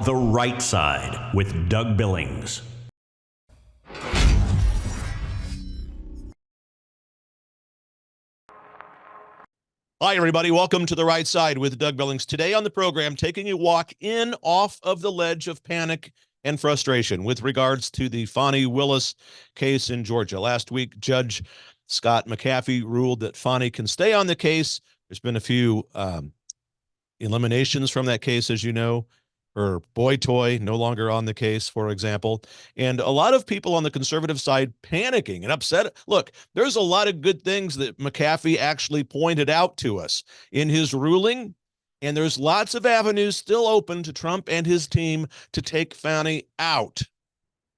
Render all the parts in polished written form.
The Right Side with Doug Billings. Hi, everybody. Welcome to The Right Side with Doug Billings. Today on the program, taking a walk in off of the ledge of panic and frustration with regards to the Fani Willis case in Georgia. Last week, Judge Scott McAfee ruled that Fani can stay on the case. There's been a few eliminations from that case, as you know. Her boy toy no longer on the case, for example. And a lot of people on the conservative side panicking and upset. Look, there's a lot of good things that McAfee actually pointed out to us in his ruling, and there's lots of avenues still open to Trump and his team to take Fani out.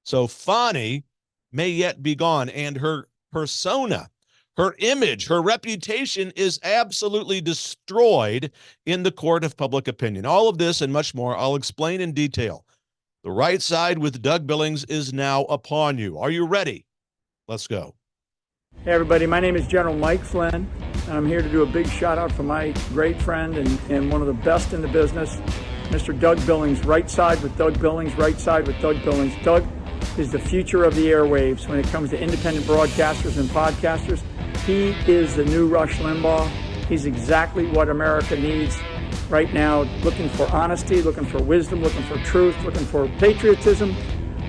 So Fani may yet be gone, and her persona, her image, her reputation is absolutely destroyed in the court of public opinion. All of this and much more I'll explain in detail. The Right Side with Doug Billings is now upon you. Are you ready? Let's go. Hey everybody, my name is General Mike Flynn, and I'm here to do a big shout out for my great friend and one of the best in the business, Mr. Doug Billings. Right Side with Doug Billings, Right Side with Doug Billings. Doug is the future of the airwaves when it comes to independent broadcasters and podcasters. He is the new Rush Limbaugh. He's exactly what America needs right now, looking for honesty, looking for wisdom, looking for truth, looking for patriotism.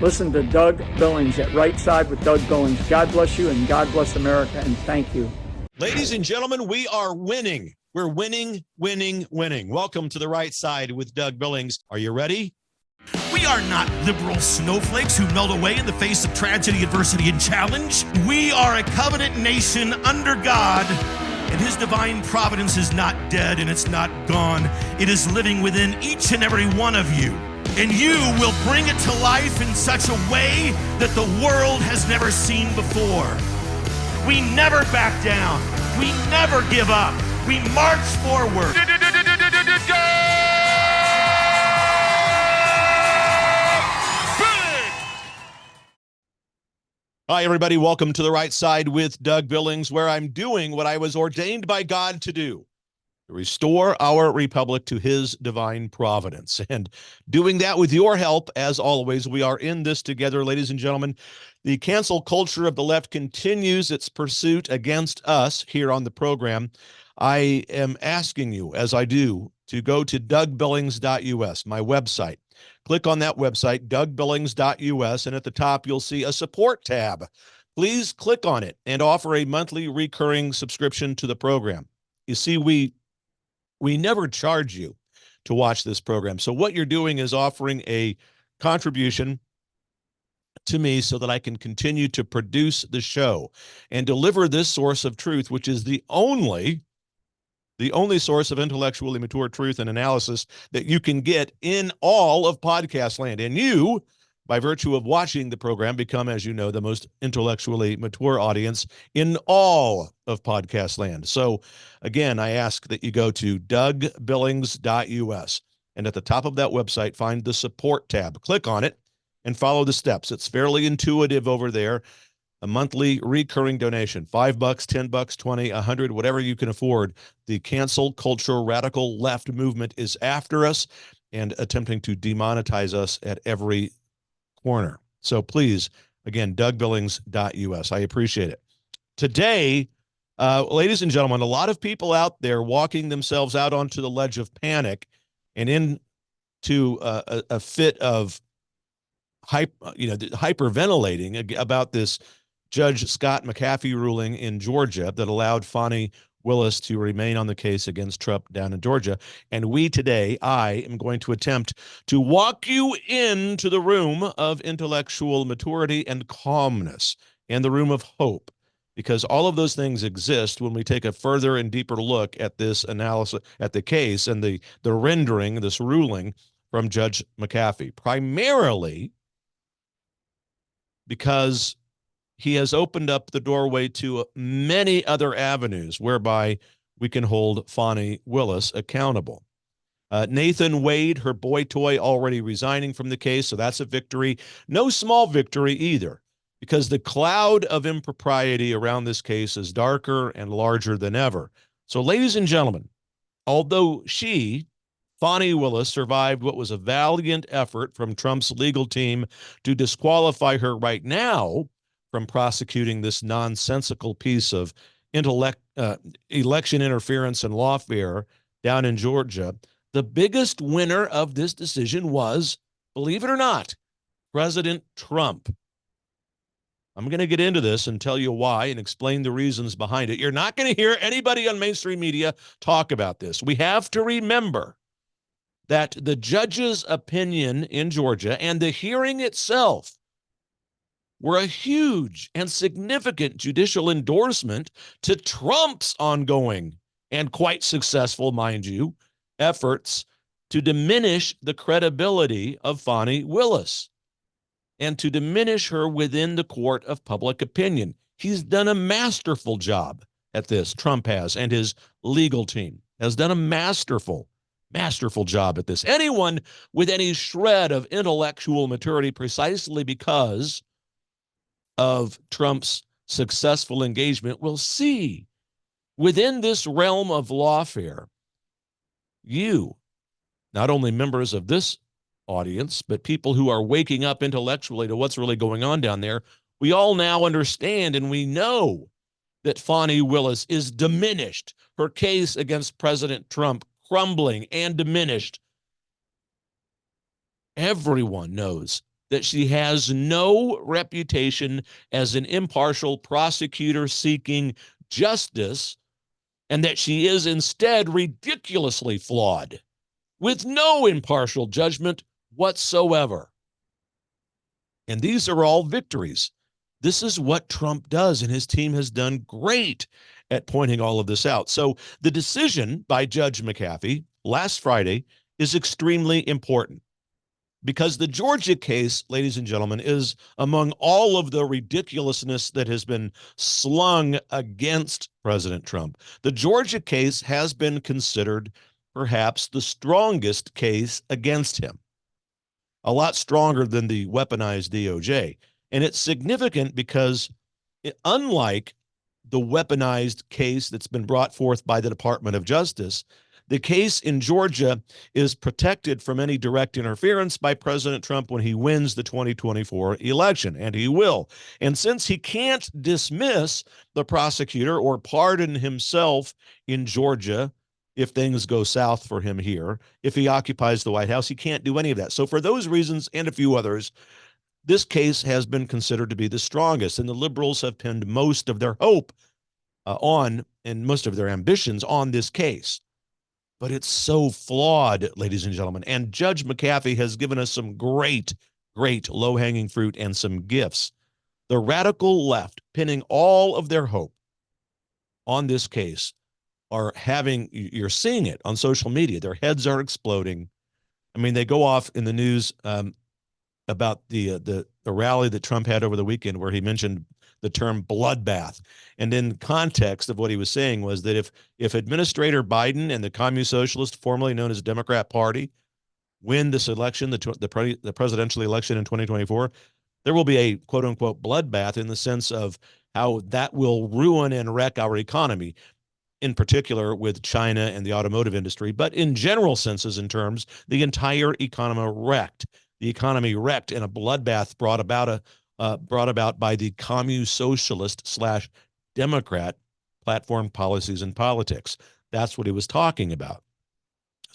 Listen to Doug Billings at Right Side with Doug Billings. God bless you and God bless America, and thank you. Ladies and gentlemen, we are winning. We're winning, winning, winning. Welcome to The Right Side with Doug Billings. Are you ready? We are not liberal snowflakes who melt away in the face of tragedy, adversity, and challenge. We are a covenant nation under God, and His divine providence is not dead and it's not gone. It is living within each and every one of you. And you will bring it to life in such a way that the world has never seen before. We never back down. We never give up. We march forward. Hi, everybody. Welcome to The Right Side with Doug Billings, where I'm doing what I was ordained by God to do, to restore our republic to His divine providence. And doing that with your help, as always, we are in this together, ladies and gentlemen. The cancel culture of the left continues its pursuit against us here on the program. I am asking you, as I do, to go to dougbillings.us, my website. Click on that website, dougbillings.us, and at the top, you'll see a support tab. Please click on it and offer a monthly recurring subscription to the program. You see, we never charge you to watch this program. So what you're doing is offering a contribution to me so that I can continue to produce the show and deliver this source of truth, which is the only source of intellectually mature truth and analysis that you can get in all of podcast land. And you, by virtue of watching the program, become, as you know, the most intellectually mature audience in all of podcast land. So again, I ask that you go to dougbillings.us, and at the top of that website, find the support tab. Click on it and follow the steps. It's fairly intuitive over there. A monthly recurring donation, $5, $10, 20, 100, whatever you can afford. The cancel culture radical left movement is after us and attempting to demonetize us at every corner. So please, again, dougbillings.us. I appreciate it. Today, ladies and gentlemen, a lot of people out there walking themselves out onto the ledge of panic and into a fit of hyperventilating about this Judge Scott McAfee ruling in Georgia that allowed Fani Willis to remain on the case against Trump down in Georgia. And I am going to attempt to walk you into the room of intellectual maturity and calmness and the room of hope, because all of those things exist when we take a further and deeper look at this analysis, at the case and the rendering, this ruling from Judge McAfee, primarily because he has opened up the doorway to many other avenues whereby we can hold Fani Willis accountable. Nathan Wade, her boy toy, already resigning from the case, so that's a victory. No small victory either, because the cloud of impropriety around this case is darker and larger than ever. So, ladies and gentlemen, although Fani Willis survived what was a valiant effort from Trump's legal team to disqualify her right now from prosecuting this nonsensical piece of election interference and lawfare down in Georgia. The biggest winner of this decision was, believe it or not, President Trump. I'm going to get into this and tell you why and explain the reasons behind it. You're not going to hear anybody on mainstream media talk about this. We have to remember that the judge's opinion in Georgia and the hearing itself were a huge and significant judicial endorsement to Trump's ongoing and quite successful, mind you, efforts to diminish the credibility of Fani Willis and to diminish her within the court of public opinion. He's done a masterful job at this. Trump has, and his legal team has done a masterful job at this. Anyone with any shred of intellectual maturity, precisely because of Trump's successful engagement, will see within this realm of lawfare, you, not only members of this audience, but people who are waking up intellectually to what's really going on down there, we all now understand and we know that Fani Willis is diminished. Her case against President Trump crumbling and diminished. Everyone knows that she has no reputation as an impartial prosecutor seeking justice, and that she is instead ridiculously flawed with no impartial judgment whatsoever. And these are all victories. This is what Trump does, and his team has done great at pointing all of this out. So the decision by Judge McAfee last Friday is extremely important, because the Georgia case, ladies and gentlemen, is among all of the ridiculousness that has been slung against President Trump. The Georgia case has been considered perhaps the strongest case against him, a lot stronger than the weaponized DOJ. And it's significant because unlike the weaponized case that's been brought forth by the Department of Justice, the case in Georgia is protected from any direct interference by President Trump when he wins the 2024 election, and he will. And since he can't dismiss the prosecutor or pardon himself in Georgia if things go south for him here, if he occupies the White House, he can't do any of that. So for those reasons and a few others, this case has been considered to be the strongest, and the liberals have pinned most of their hope on and most of their ambitions on this case. But it's so flawed, ladies and gentlemen. And Judge McAfee has given us some great low-hanging fruit and some gifts. The radical left, pinning all of their hope on this case, are having, you're seeing it on social media. Their heads are exploding. I mean, they go off in the news about the rally that Trump had over the weekend, where he mentioned the term bloodbath. And in context of what he was saying was that if Administrator Biden and the Communist Socialist, formerly known as Democrat Party, win this election, the presidential election in 2024, there will be a quote unquote bloodbath, in the sense of how that will ruin and wreck our economy, in particular with China and the automotive industry, but in general senses and terms, the entire economy wrecked. The economy wrecked in a bloodbath brought about by the Communist Socialist / Democrat platform, policies, and politics. That's what he was talking about.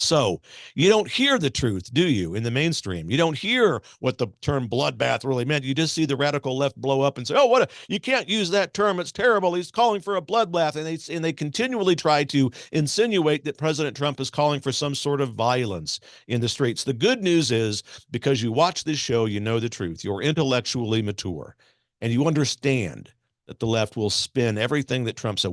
So you don't hear the truth, do you, in the mainstream? You don't hear what the term bloodbath really meant. You just see the radical left blow up and say, oh, you can't use that term. It's terrible. He's calling for a bloodbath. And they continually try to insinuate that President Trump is calling for some sort of violence in the streets. The good news is, because you watch this show, you know the truth. You're intellectually mature, and you understand that the left will spin everything that Trump said.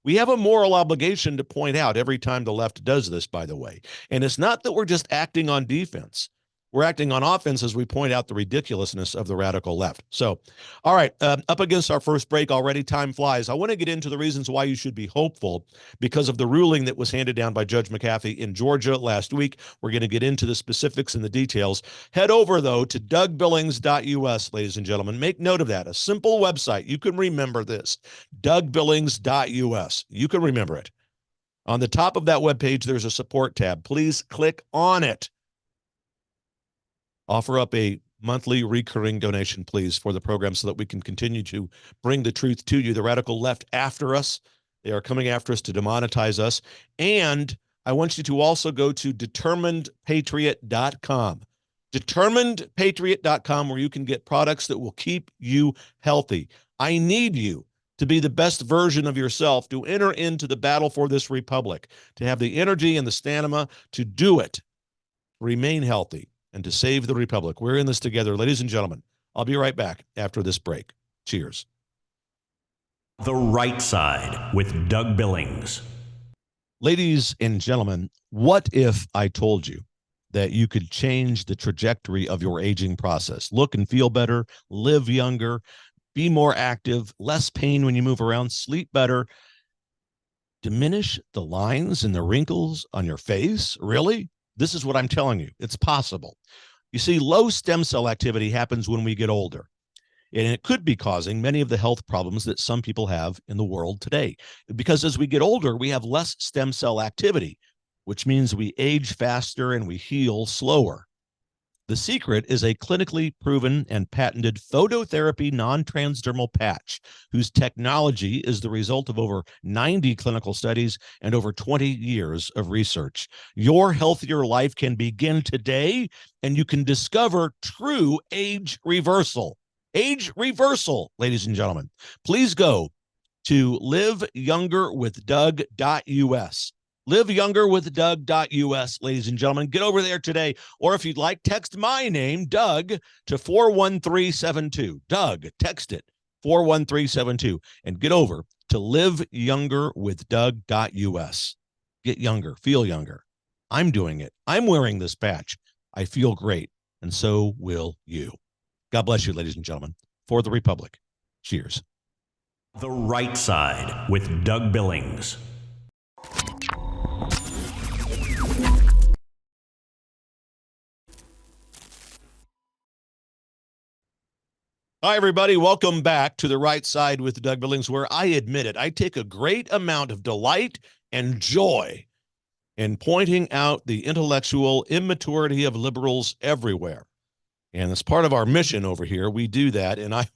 We have a moral obligation to point out every time the left does this, by the way. And it's not that we're just acting on defense. We're acting on offense as we point out the ridiculousness of the radical left. So, all right, up against our first break already. Time flies. I want to get into the reasons why you should be hopeful because of the ruling that was handed down by Judge McAfee in Georgia last week. We're going to get into the specifics and the details. Head over, though, to DougBillings.us, ladies and gentlemen. Make note of that. A simple website. You can remember this. DougBillings.us. You can remember it. On the top of that webpage, there's a support tab. Please click on it. Offer up a monthly recurring donation, please, for the program so that we can continue to bring the truth to you. The radical left after us. They are coming after us to demonetize us. And I want you to also go to determinedpatriot.com. Determinedpatriot.com, where you can get products that will keep you healthy. I need you to be the best version of yourself, to enter into the battle for this republic, to have the energy and the stamina to do it, remain healthy, and to save the republic. We're in this together, ladies and gentlemen. I'll be right back after this break. Cheers. The Right Side with Doug Billings. Ladies and gentlemen, what if I told you that you could change the trajectory of your aging process? Look and feel better, live younger, be more active, less pain when you move around, sleep better, diminish the lines and the wrinkles on your face? Really? This is what I'm telling you. It's possible. You see, low stem cell activity happens when we get older, and it could be causing many of the health problems that some people have in the world today. Because as we get older, we have less stem cell activity, which means we age faster and we heal slower. The secret is a clinically proven and patented phototherapy non-transdermal patch, whose technology is the result of over 90 clinical studies and over 20 years of research. Your healthier life can begin today, and you can discover true age reversal. Age reversal, ladies and gentlemen. Please go to liveyoungerwithdoug.us. liveyoungerwithdoug.us, ladies and gentlemen. Get over there today. Or if you'd like, text my name, Doug, to 41372. Doug, text it, 41372, and get over to liveyoungerwithdoug.us. Get younger, feel younger. I'm doing it. I'm wearing this patch. I feel great, and so will you. God bless you, ladies and gentlemen. For the Republic. Cheers. The Right Side with Doug Billings. Hi, everybody. Welcome back to The Right Side with Doug Billings, where I admit it, I take a great amount of delight and joy in pointing out the intellectual immaturity of liberals everywhere. And as part of our mission over here, we do that. And I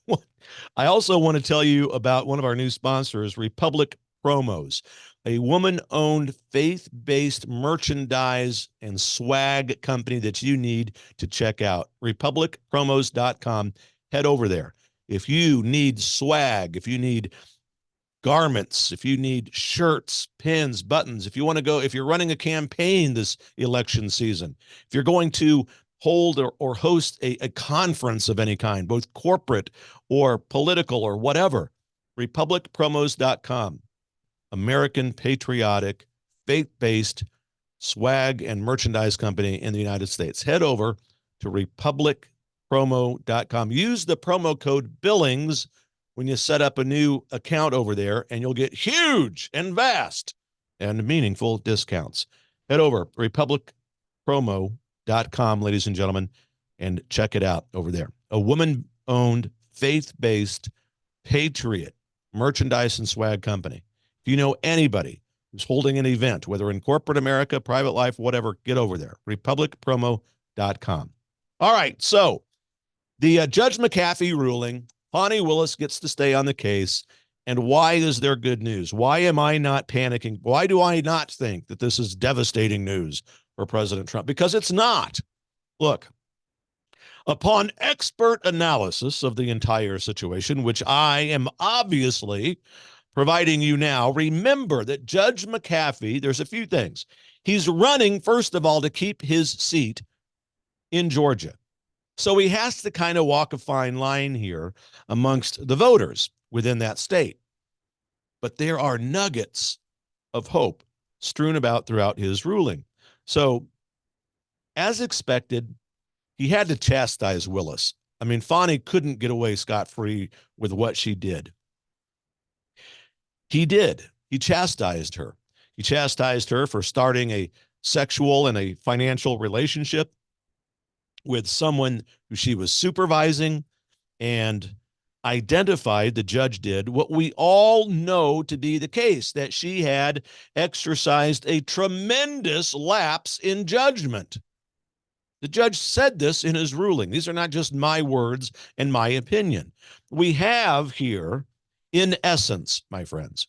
also want to tell you about one of our new sponsors, Republic Promos, a woman-owned, faith-based merchandise and swag company that you need to check out. RepublicPromos.com. Head over there. If you need swag, if you need garments, if you need shirts, pins, buttons, if you're running a campaign this election season, if you're going to hold or host a conference of any kind, both corporate or political or whatever, republicpromos.com. American patriotic, faith-based swag and merchandise company in the United States. Head over to republicpromo.com. Use the promo code Billings when you set up a new account over there, and you'll get huge and vast and meaningful discounts. Head over republicpromo.com, ladies and gentlemen, and check it out over there. A woman-owned, faith-based, patriot merchandise and swag company. If you know anybody who's holding an event, whether in corporate America, private life, whatever, get over there. republicpromo.com. All right, so the Judge McAfee ruling, Fani Willis gets to stay on the case. And why is there good news? Why am I not panicking? Why do I not think that this is devastating news for President Trump? Because it's not. Look, upon expert analysis of the entire situation, which I am obviously providing you now, remember that Judge McAfee, there's a few things. He's running, first of all, to keep his seat in Georgia. So he has to kind of walk a fine line here amongst the voters within that state. But there are nuggets of hope strewn about throughout his ruling. So, as expected, he had to chastise Willis. I mean, Fani couldn't get away scot-free with what she did. He did. He chastised her. He chastised her for starting a sexual and a financial relationship with someone who she was supervising and identified, the judge did, what we all know to be the case, that she had exercised a tremendous lapse in judgment. The judge said this in his ruling. These are not just my words and my opinion. We have here, in essence, my friends,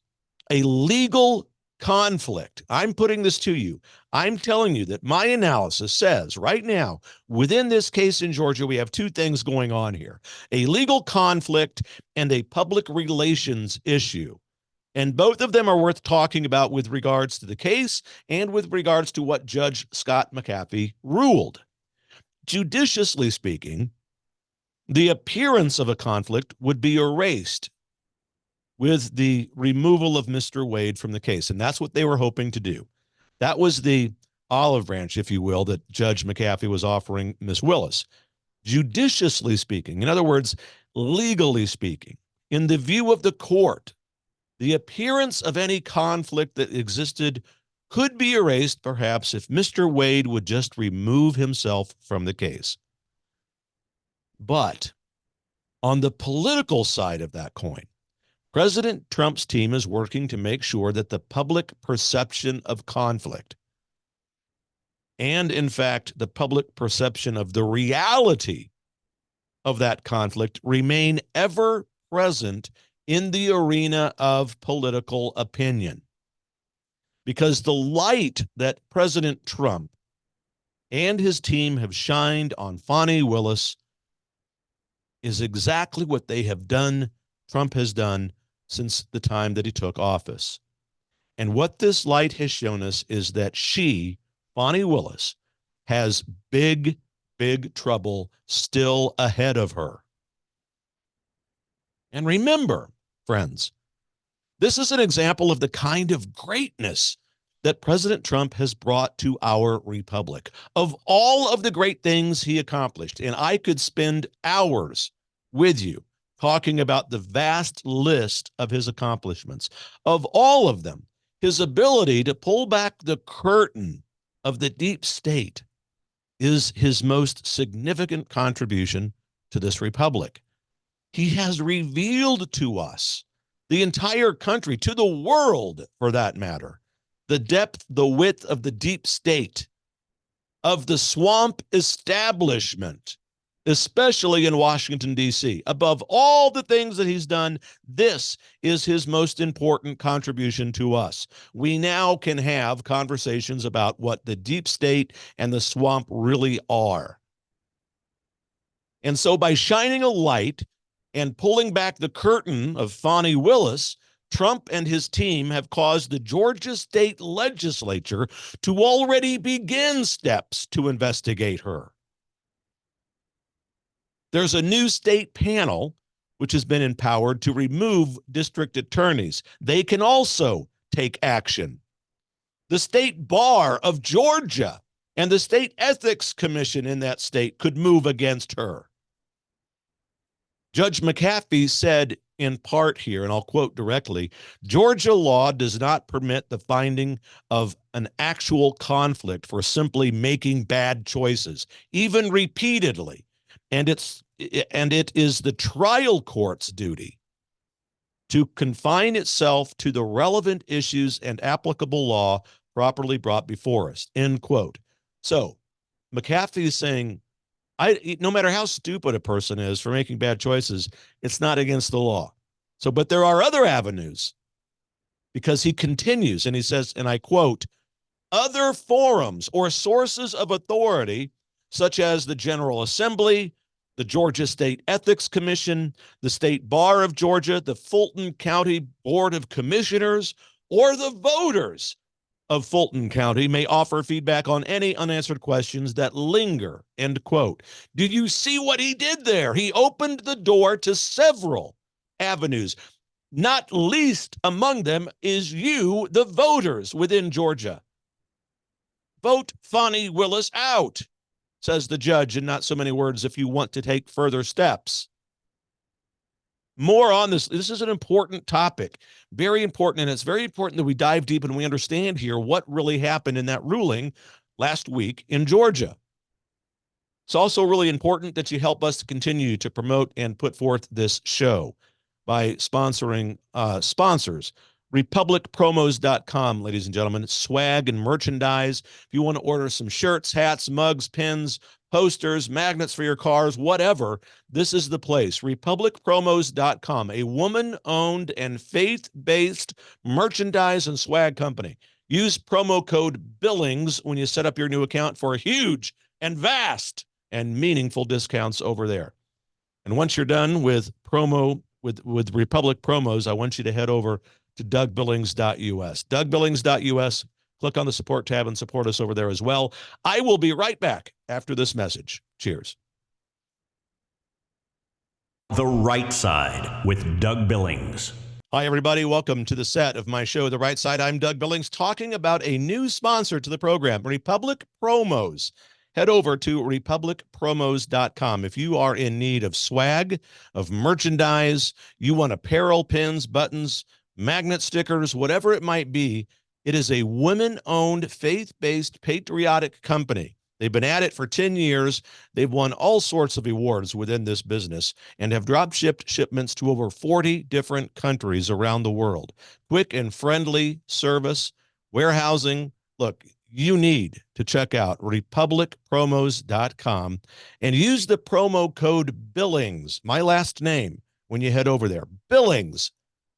a legal conflict. I'm putting this to you. I'm telling you that my analysis says right now, within this case in Georgia, we have two things going on here: a legal conflict and a public relations issue. And both of them are worth talking about with regards to the case and with regards to what Judge Scott McAfee ruled. Judiciously speaking, the appearance of a conflict would be erased with the removal of Mr. Wade from the case. And that's what they were hoping to do. That was the olive branch, if you will, that Judge McAfee was offering Ms. Willis. Judiciously speaking, in other words, legally speaking, in the view of the court, the appearance of any conflict that existed could be erased, perhaps, if Mr. Wade would just remove himself from the case. But on the political side of that coin, President Trump's team is working to make sure that the public perception of conflict and, in fact, the public perception of the reality of that conflict remain ever present in the arena of political opinion. Because the light that President Trump and his team have shined on Fani Willis is exactly what they have done, Trump has done, since the time that he took office. And what this light has shown us is that she, Fani Willis, has big, big trouble still ahead of her. And remember, friends, this is an example of the kind of greatness that President Trump has brought to our republic. Of all of the great things he accomplished, and I could spend hours with you talking about the vast list of his accomplishments, of all of them, his ability to pull back the curtain of the deep state is his most significant contribution to this republic. He has revealed to us, the entire country, to the world for that matter, the depth, the width of the deep state, of the swamp establishment, especially in Washington, D.C. Above all the things that he's done, this is his most important contribution to us. We now can have conversations about what the deep state and the swamp really are. And so by shining a light and pulling back the curtain of Fani Willis, Trump and his team have caused the Georgia state legislature to already begin steps to investigate her. There's a new state panel which has been empowered to remove district attorneys. They can also take action. The state bar of Georgia and the state ethics commission in that state could move against her. Judge McAfee said in part here, and I'll quote directly, Georgia law does not permit the finding of an actual conflict for simply making bad choices, even repeatedly. And it is the trial court's duty to confine itself to the relevant issues and applicable law properly brought before us, end quote. So McAfee is saying, no matter how stupid a person is for making bad choices, it's not against the law. So, but there are other avenues, because he continues and he says, and I quote, other forums or sources of authority, such as the General Assembly, the Georgia State Ethics Commission, the State Bar of Georgia, the Fulton County Board of Commissioners, or the voters of Fulton County may offer feedback on any unanswered questions that linger, end quote. Do you see what he did there? He opened the door to several avenues. Not least among them is you, the voters within Georgia. Vote Fani Willis out, says the judge in not so many words, if you want to take further steps. More on this. This is an important topic, very important, and it's very important that we dive deep and we understand here what really happened in that ruling last week in Georgia. It's also really important that you help us to continue to promote and put forth this show by sponsoring sponsors. RepublicPromos.com, ladies and gentlemen, swag and merchandise. If you want to order some shirts, hats, mugs, pins, posters, magnets for your cars, whatever, this is the place. RepublicPromos.com, a woman-owned and faith-based merchandise and swag company. Use promo code Billings when you set up your new account for huge and vast and meaningful discounts over there. And once you're done with Republic Promos, I want you to head over to DougBillings.us. DougBillings.us. Click on the support tab and support us over there as well. I will be right back after this message. Cheers. The Right Side with Doug Billings. Hi, everybody. Welcome to the set of my show, The Right Side. I'm Doug Billings, talking about a new sponsor to the program, Republic Promos. Head over to republicpromos.com. If you are in need of swag, of merchandise, you want apparel, pins, buttons, magnet stickers, whatever it might be, it is a women-owned, faith-based, patriotic company. They've been at it for 10 years. They've won all sorts of awards within this business and have drop-shipped shipments to over 40 different countries around the world. Quick and friendly service, warehousing. Look, you need to check out republicpromos.com and use the promo code Billings, my last name, when you head over there. Billings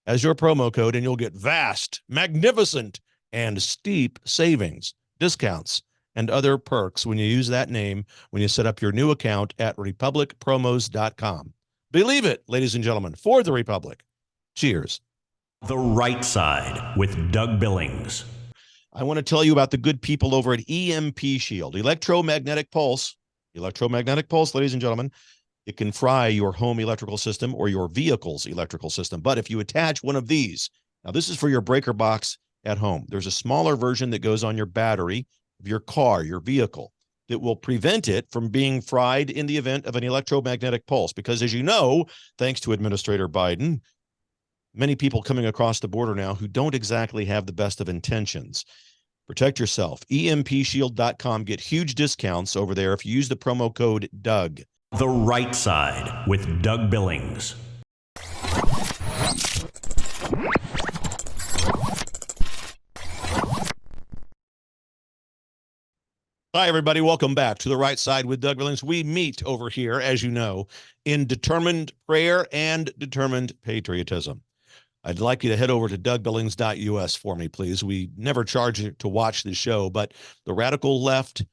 as your promo code, and you'll get vast, magnificent, and steep savings, discounts, and other perks when you use that name when you set up your new account at republicpromos.com. Believe it, ladies and gentlemen, for the Republic. Cheers. The Right Side with Doug Billings. I want to tell you about the good people over at EMP Shield, electromagnetic pulse, ladies and gentlemen. It can fry your home electrical system or your vehicle's electrical system. But if you attach one of these, now this is for your breaker box at home. There's a smaller version that goes on your battery of your car, your vehicle, that will prevent it from being fried in the event of an electromagnetic pulse. Because as you know, thanks to Administrator Biden, many people coming across the border now who don't exactly have the best of intentions. Protect yourself. EMPshield.com. Get huge discounts over there if you use the promo code Doug. The Right Side with Doug Billings. Hi, everybody. Welcome back to The Right Side with Doug Billings. We meet over here, as you know, in determined prayer and determined patriotism. I'd like you to head over to DougBillings.us for me, please. We never charge you to watch the show, but the radical left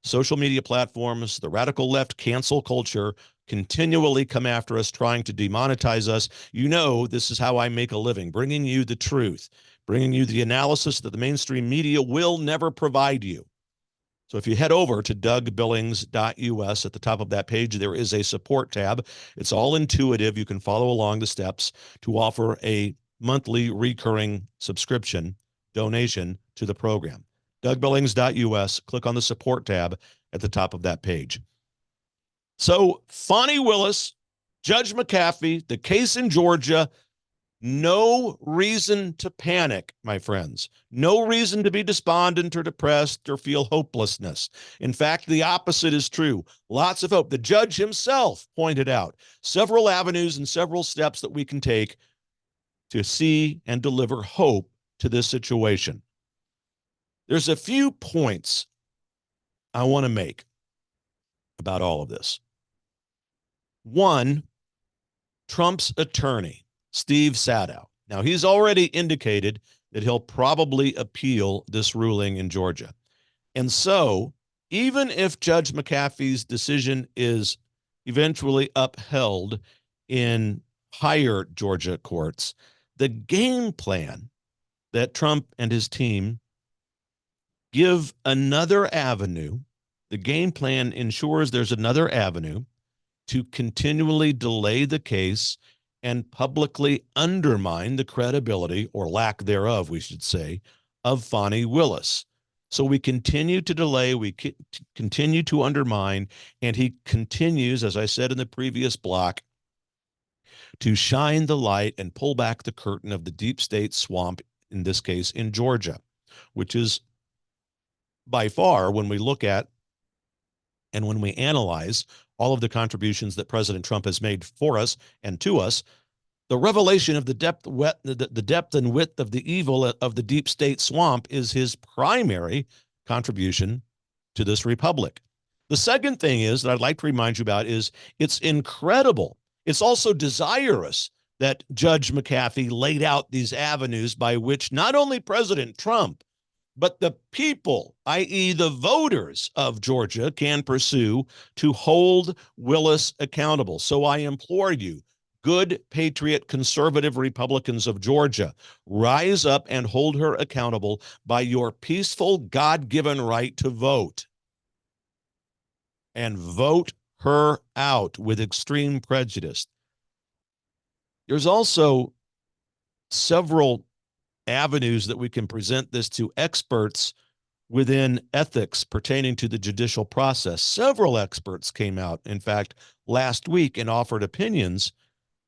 social media platforms, the radical left cancel culture continually come after us, trying to demonetize us. You know, this is how I make a living, bringing you the truth, bringing you the analysis that the mainstream media will never provide you. So if you head over to DougBillings.us, at the top of that page, there is a support tab. It's all intuitive. You can follow along the steps to offer a monthly recurring subscription donation to the program. DougBillings.us, click on the support tab at the top of that page. So Fani Willis, Judge McAfee, the case in Georgia, no reason to panic, my friends. No reason to be despondent or depressed or feel hopelessness. In fact, the opposite is true. Lots of hope. The judge himself pointed out several avenues and several steps that we can take to see and deliver hope to this situation. There's a few points I want to make about all of this. One, Trump's attorney, Steve Sadow. Now, he's already indicated that he'll probably appeal this ruling in Georgia. And so, even if Judge McAfee's decision is eventually upheld in higher Georgia courts, the game plan that Trump and his team give another avenue, the game plan ensures there's another avenue to continually delay the case and publicly undermine the credibility, or lack thereof, we should say, of Fani Willis. So we continue to delay, we continue to undermine, and he continues, as I said in the previous block, to shine the light and pull back the curtain of the deep state swamp, in this case in Georgia, which is by far, when we look at And when we analyze all of the contributions that President Trump has made for us and to us, the revelation of the depth and width of the evil of the deep state swamp is his primary contribution to this republic. The second thing is that I'd like to remind you about is it's incredible. It's also desirous that Judge McAfee laid out these avenues by which not only President Trump, but the people, i.e. the voters of Georgia, can pursue to hold Willis accountable. So I implore you, good, patriot, conservative Republicans of Georgia, rise up and hold her accountable by your peaceful, God-given right to vote. And vote her out with extreme prejudice. There's also several avenues that we can present this to experts within ethics pertaining to the judicial process. Several experts came out, in fact, last week and offered opinions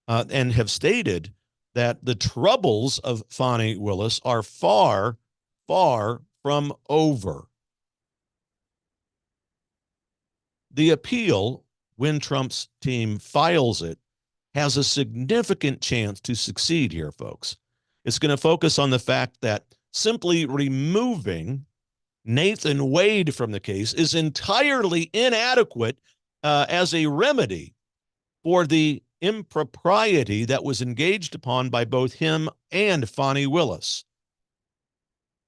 and have stated that the troubles of Fani Willis are far, far from over. The appeal, when Trump's team files it, has a significant chance to succeed here, folks. It's going to focus on the fact that simply removing Nathan Wade from the case is entirely inadequate as a remedy for the impropriety that was engaged upon by both him and Fani Willis.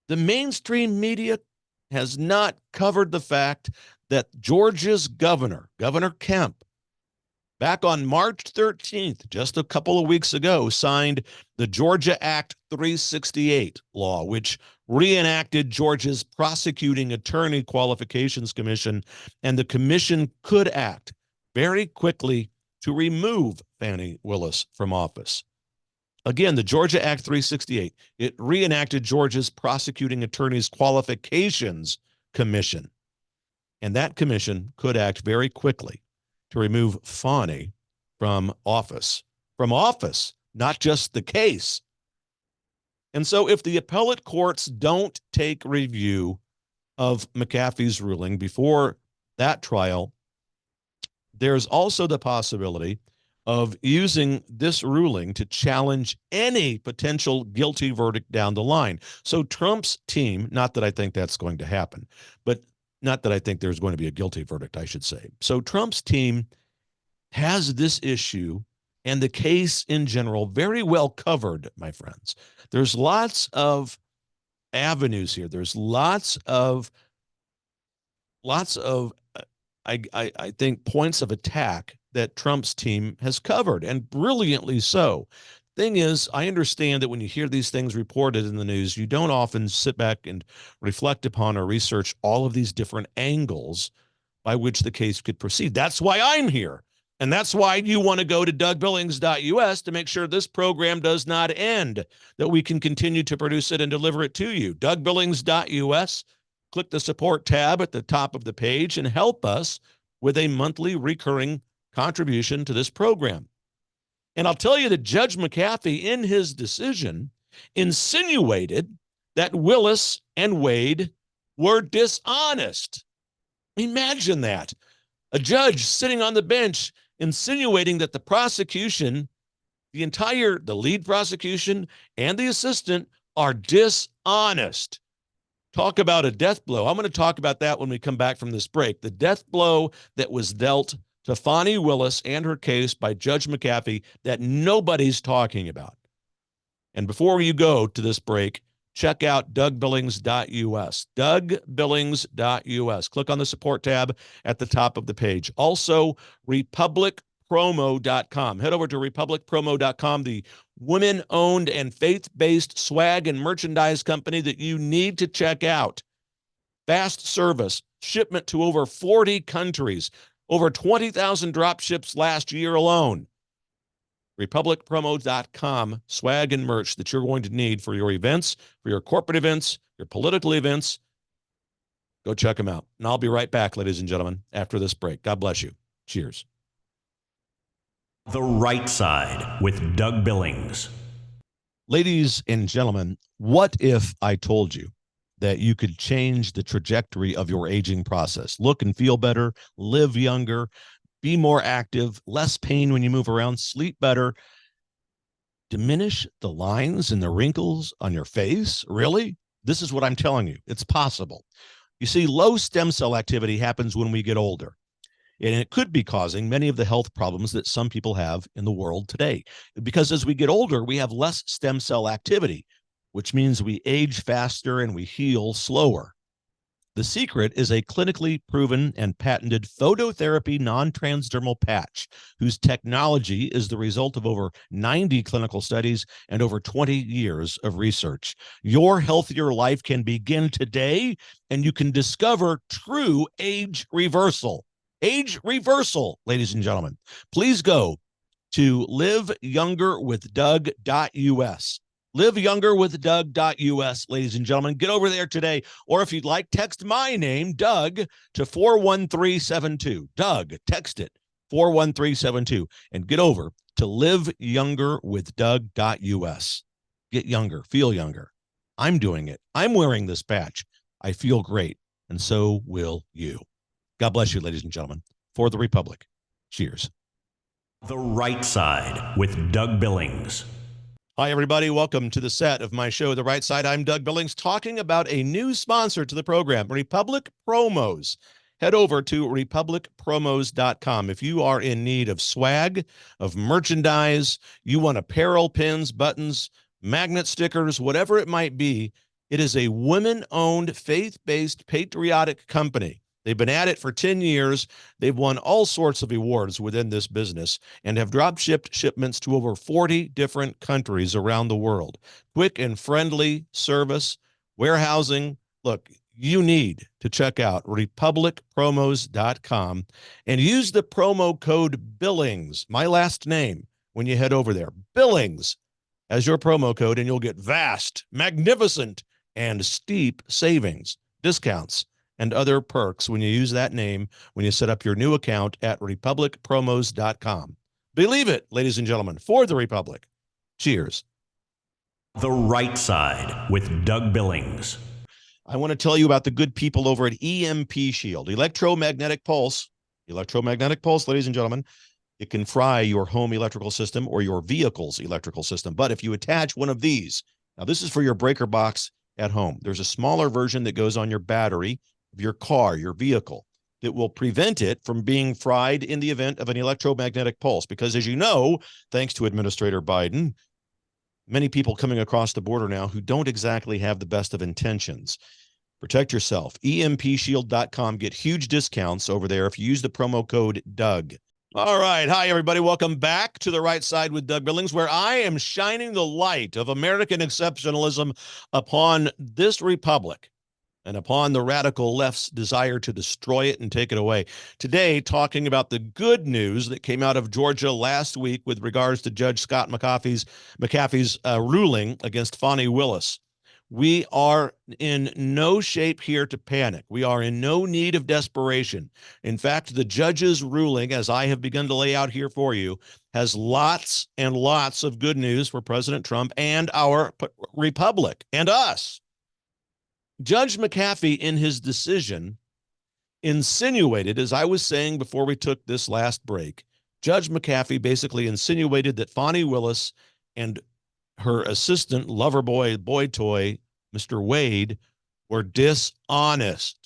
The mainstream media has not covered the fact that Georgia's governor, Governor Kemp, back on March 13th, just a couple of weeks ago, signed the Georgia Act 368 law, which reenacted Georgia's Prosecuting Attorney Qualifications Commission, and the commission could act very quickly to remove Fani Willis from office. Again, the Georgia Act 368, it reenacted Georgia's Prosecuting Attorneys Qualifications Commission, and that commission could act very quickly to remove Fani from office, not just the case. And so if the appellate courts don't take review of McAfee's ruling before that trial, there's also the possibility of using this ruling to challenge any potential guilty verdict down the line. So Trump's team, not that I think that's going to happen, but not that I think there's going to be a guilty verdict, I should say. So Trump's team has this issue and the case in general very well covered, my friends. There's lots of avenues here. There's lots of I think points of attack that Trump's team has covered, and brilliantly so. Thing is, I understand that when you hear these things reported in the news, you don't often sit back and reflect upon or research all of these different angles by which the case could proceed. That's why I'm here. And that's why you want to go to DougBillings.us to make sure this program does not end, that we can continue to produce it and deliver it to you. DougBillings.us, click the support tab at the top of the page and help us with a monthly recurring contribution to this program. And I'll tell you that Judge McAfee, in his decision, insinuated that Willis and Wade were dishonest. Imagine that. A judge sitting on the bench insinuating that the prosecution, the lead prosecution and the assistant are dishonest. Talk about a death blow. I'm going to talk about that when we come back from this break. The death blow that was dealt to Fani Willis and her case by Judge McAfee that nobody's talking about. And before you go to this break, check out DougBillings.us. DougBillings.us. Click on the support tab at the top of the page. Also, RepublicPromo.com. Head over to RepublicPromo.com, the women-owned and faith-based swag and merchandise company that you need to check out. Fast service, shipment to over 40 countries, over 20,000 drop ships last year alone. RepublicPromo.com, swag and merch that you're going to need for your events, for your corporate events, your political events. Go check them out. And I'll be right back, ladies and gentlemen, after this break. God bless you. Cheers. The Right Side with Doug Billings. Ladies and gentlemen, what if I told you that you could change the trajectory of your aging process. Look and feel better, live younger, be more active, less pain when you move around, sleep better, diminish the lines and the wrinkles on your face. Really? This is what I'm telling you. It's possible. You see, low stem cell activity happens when we get older, and it could be causing many of the health problems that some people have in the world today. Because as we get older, we have less stem cell activity, which means we age faster and we heal slower. The secret is a clinically proven and patented phototherapy non-transdermal patch, whose technology is the result of over 90 clinical studies and over 20 years of research. Your healthier life can begin today, and you can discover true age reversal. Age reversal, ladies and gentlemen. Please go to liveyoungerwithdoug.us. liveyoungerwithdoug.us, ladies and gentlemen. Get over there today. Or if you'd like, text my name, Doug, to 41372. Doug, text it, 41372. And get over to liveyoungerwithdoug.us. Get younger, feel younger. I'm doing it. I'm wearing this patch. I feel great. And so will you. God bless you, ladies and gentlemen. For the Republic. Cheers. The Right Side with Doug Billings. Hi, everybody. Welcome to the set of my show, The Right Side. I'm Doug Billings, talking about a new sponsor to the program, Republic Promos. Head over to republicpromos.com. If you are in need of swag, of merchandise, you want apparel, pins, buttons, magnet stickers, whatever it might be, it is a women-owned, faith-based, patriotic company. They've been at it for 10 years. They've won all sorts of awards within this business and have drop-shipped shipments to over 40 different countries around the world. Quick and friendly service, warehousing. Look, you need to check out republicpromos.com and use the promo code Billings, my last name, when you head over there. Billings as your promo code, and you'll get vast, magnificent, and steep savings, discounts, and other perks when you use that name when you set up your new account at republicpromos.com. Believe it, ladies and gentlemen, for the Republic. Cheers. The Right Side with Doug Billings. I want to tell you about the good people over at EMP Shield, electromagnetic pulse. Electromagnetic pulse, ladies and gentlemen. It can fry your home electrical system or your vehicle's electrical system. But if you attach one of these, now this is for your breaker box at home. There's a smaller version that goes on your battery of your car, your vehicle, that will prevent it from being fried in the event of an electromagnetic pulse. Because as you know, thanks to Administrator Biden, many people coming across the border now who don't exactly have the best of intentions. Protect yourself. EMPshield.com. Get huge discounts over there if you use the promo code Doug. All right. Hi, everybody. Welcome back to The Right Side with Doug Billings, where I am shining the light of American exceptionalism upon this republic and upon the radical left's desire to destroy it and take it away. Today, talking about the good news that came out of Georgia last week with regards to Judge Scott McAfee's ruling against Fani Willis. We are in no shape here to panic. We are in no need of desperation. In fact, the judge's ruling, as I have begun to lay out here for you, has lots and lots of good news for President Trump and our republic and us. Judge McAfee, in his decision, insinuated, as I was saying before we took this last break, Judge McAfee basically insinuated that Fani Willis and her assistant, lover boy, boy toy, Mr. Wade, were dishonest,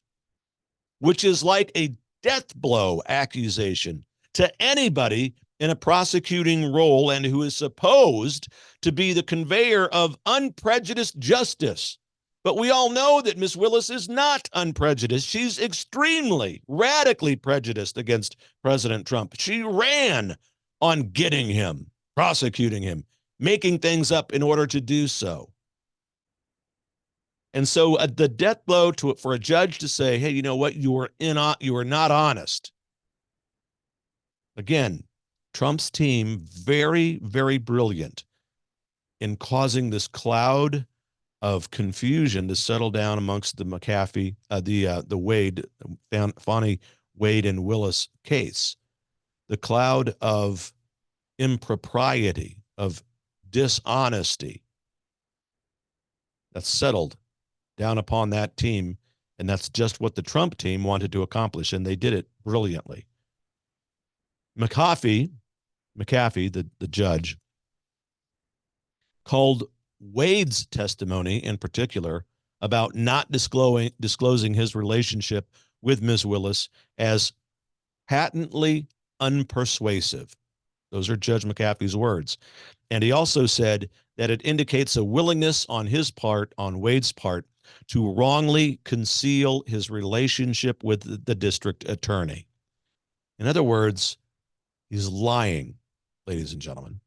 which is like a death blow accusation to anybody in a prosecuting role and who is supposed to be the conveyor of unprejudiced justice. But we all know that Ms. Willis is not unprejudiced. She's extremely, radically prejudiced against President Trump. She ran on getting him, prosecuting him, making things up in order to do so. And so the death blow for a judge to say, hey, you know what, you were not honest. Again, Trump's team, very, very brilliant in causing this cloud of confusion to settle down amongst the McAfee, the Wade, Fani, Wade, and Willis case. The cloud of impropriety, of dishonesty. That's settled down upon that team. And that's just what the Trump team wanted to accomplish, and they did it brilliantly. McAfee, the judge, called Wade's testimony in particular about not disclosing his relationship with Ms. Willis as patently unpersuasive. Those are Judge McAfee's words. And he also said that it indicates a willingness on his part, on Wade's part, to wrongly conceal his relationship with the district attorney. In other words, he's lying, ladies and gentlemen.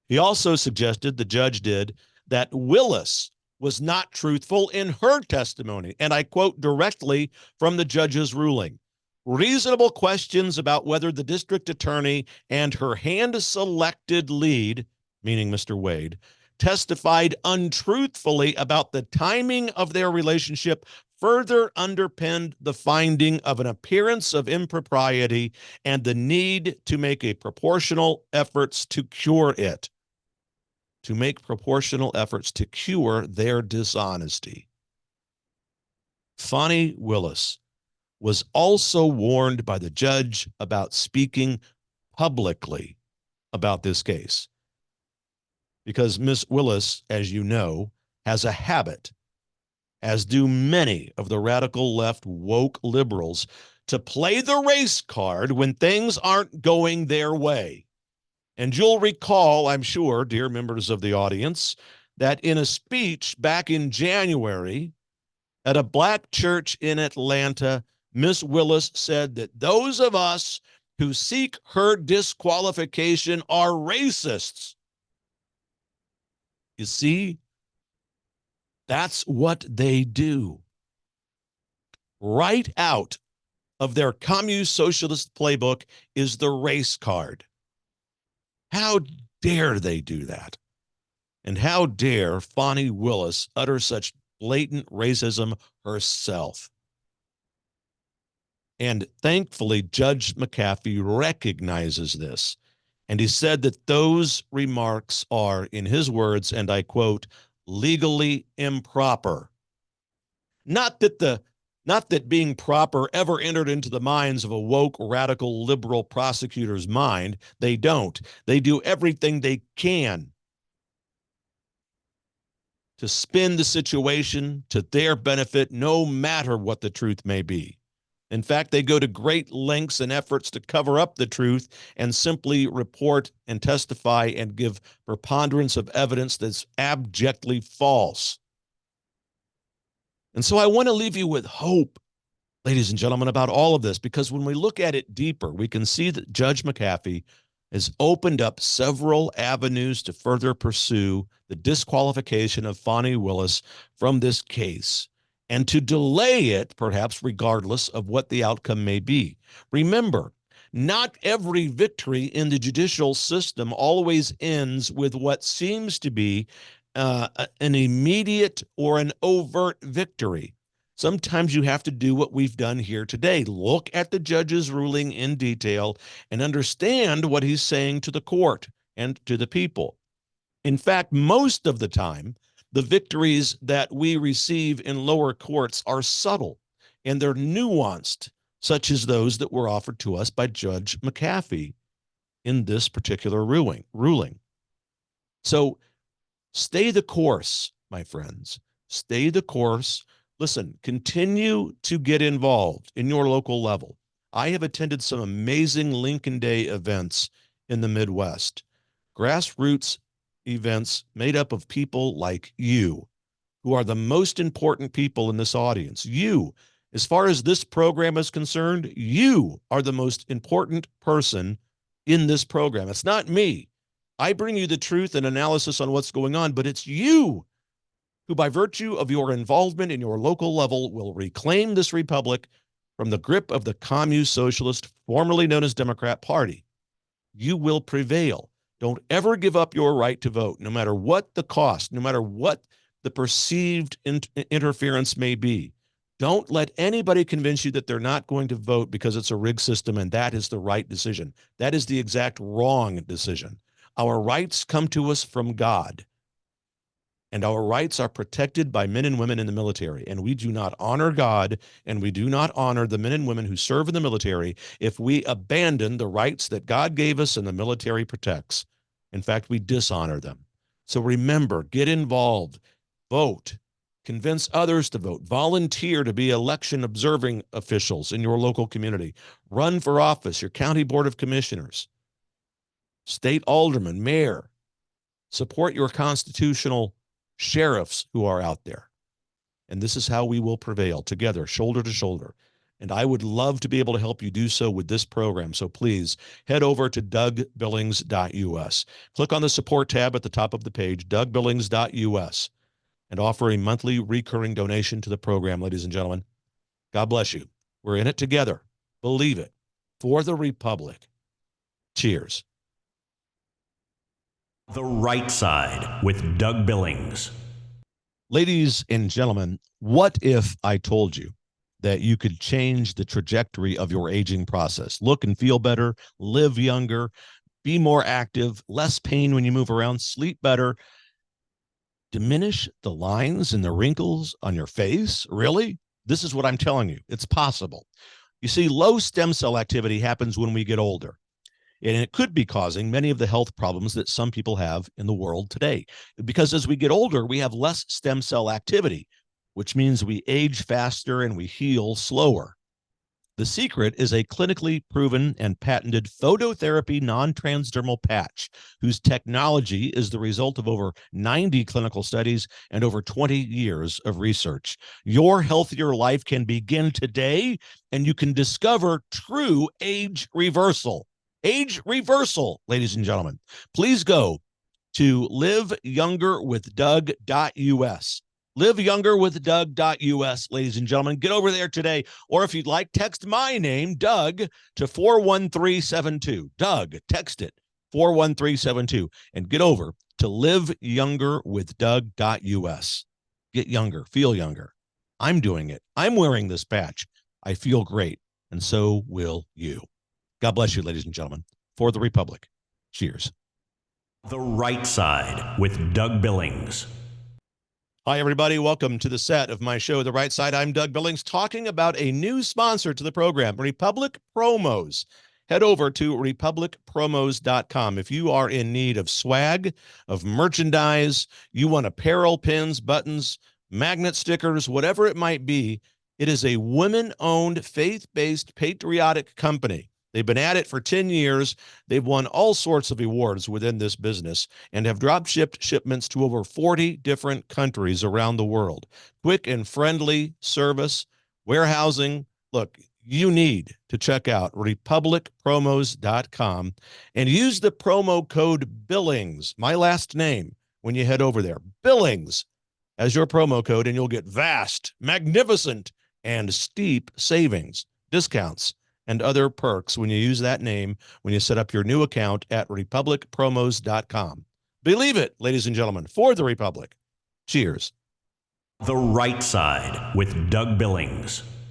He also suggested, the judge did, that Willis was not truthful in her testimony. And I quote directly from the judge's ruling. Reasonable questions about whether the district attorney and her hand-selected lead, meaning Mr. Wade, testified untruthfully about the timing of their relationship further underpinned the finding of an appearance of impropriety and the need to make proportional efforts to cure it. To make proportional efforts to cure their dishonesty. Fani Willis was also warned by the judge about speaking publicly about this case. Because Ms. Willis, as you know, has a habit, as do many of the radical left woke liberals, to play the race card when things aren't going their way. And you'll recall, I'm sure, dear members of the audience, that in a speech back in January at a black church in Atlanta, Ms. Willis said that those of us who seek her disqualification are racists. You see, that's what they do. Right out of their commune socialist playbook is the race card. How dare they do that? And how dare Fani Willis utter such blatant racism herself? And thankfully, Judge McAfee recognizes this. And he said that those remarks are, in his words, and I quote, legally improper. Not that being proper ever entered into the minds of a woke, radical, liberal prosecutor's mind. They don't. They do everything they can to spin the situation to their benefit, no matter what the truth may be. In fact, they go to great lengths and efforts to cover up the truth and simply report and testify and give preponderance of evidence that's abjectly false. And so I want to leave you with hope, ladies and gentlemen, about all of this, because when we look at it deeper, we can see that Judge McAfee has opened up several avenues to further pursue the disqualification of Fani Willis from this case and to delay it, perhaps regardless of what the outcome may be. Remember, not every victory in the judicial system always ends with what seems to be an immediate or an overt victory. Sometimes you have to do what we've done here today. Look at the judge's ruling in detail and understand what he's saying to the court and to the people. In fact, most of the time, the victories that we receive in lower courts are subtle and they're nuanced, such as those that were offered to us by Judge McAfee in this particular ruling. So stay the course, my friends. Stay the course. Listen, continue to get involved in your local level. I have attended some amazing Lincoln Day events in the Midwest. Grassroots events made up of people like you, who are the most important people in this audience. You, as far as this program is concerned, you are the most important person in this program. It's not me. I bring you the truth and analysis on what's going on, but it's you who, by virtue of your involvement in your local level, will reclaim this republic from the grip of the commune socialist, formerly known as Democrat Party. You will prevail. Don't ever give up your right to vote, no matter what the cost, no matter what the perceived interference may be. Don't let anybody convince you that they're not going to vote because it's a rigged system and that is the right decision. That is the exact wrong decision. Our rights come to us from God. and our rights are protected by men and women in the military. And we do not honor God, and we do not honor the men and women who serve in the military if we abandon the rights that God gave us and the military protects. In fact, we dishonor them. So remember, get involved, vote, convince others to vote, volunteer to be election observing officials in your local community, run for office, your county board of commissioners, state alderman, mayor, support your constitutional sheriffs who are out there. And this is how we will prevail together, shoulder to shoulder. And I would love to be able to help you do so with this program. So please head over to dougbillings.us. Click on the support tab at the top of the page, dougbillings.us, and offer a monthly recurring donation to the program, ladies and gentlemen. God bless you. We're in it together. Believe it. For the Republic. Cheers. The Right Side with Doug Billings. Ladies and gentlemen, what if I told you that you could change the trajectory of your aging process? Look and feel better, live younger, be more active, less pain when you move around, sleep better, diminish the lines and the wrinkles on your face? Really? This is what I'm telling you. It's possible. You see, low stem cell activity happens when we get older. And it could be causing many of the health problems that some people have in the world today. Because as we get older, we have less stem cell activity, which means we age faster and we heal slower. The secret is a clinically proven and patented phototherapy non-transdermal patch, whose technology is the result of over 90 clinical studies and over 20 years of research. Your healthier life can begin today, and you can discover true age reversal. Age reversal, ladies and gentlemen. Please go to liveyoungerwithdoug.us. Liveyoungerwithdoug.us, ladies and gentlemen. Get over there today. Or if you'd like, text my name, Doug, to 41372. Doug, text it, 41372. And get over to liveyoungerwithdoug.us. Get younger, feel younger. I'm doing it. I'm wearing this patch. I feel great, and so will you. God bless you, ladies and gentlemen. For the Republic. Cheers. The Right Side with Doug Billings. Hi, everybody. Welcome to the set of my show, The Right Side. I'm Doug Billings, talking about a new sponsor to the program, Republic Promos. Head over to republicpromos.com. If you are in need of swag, of merchandise, you want apparel, pins, buttons, magnet stickers, whatever it might be, it is a women-owned, faith-based, patriotic company. They've been at it for 10 years. They've won all sorts of awards within this business and have drop-shipped shipments to over 40 different countries around the world. Quick and friendly service, warehousing. Look, you need to check out republicpromos.com and use the promo code Billings, my last name, when you head over there. Billings as your promo code, and you'll get vast, magnificent, and steep savings, discounts, and other perks when you use that name when you set up your new account at republicpromos.com. Believe it, ladies and gentlemen, for the Republic. Cheers. The Right Side with Doug Billings.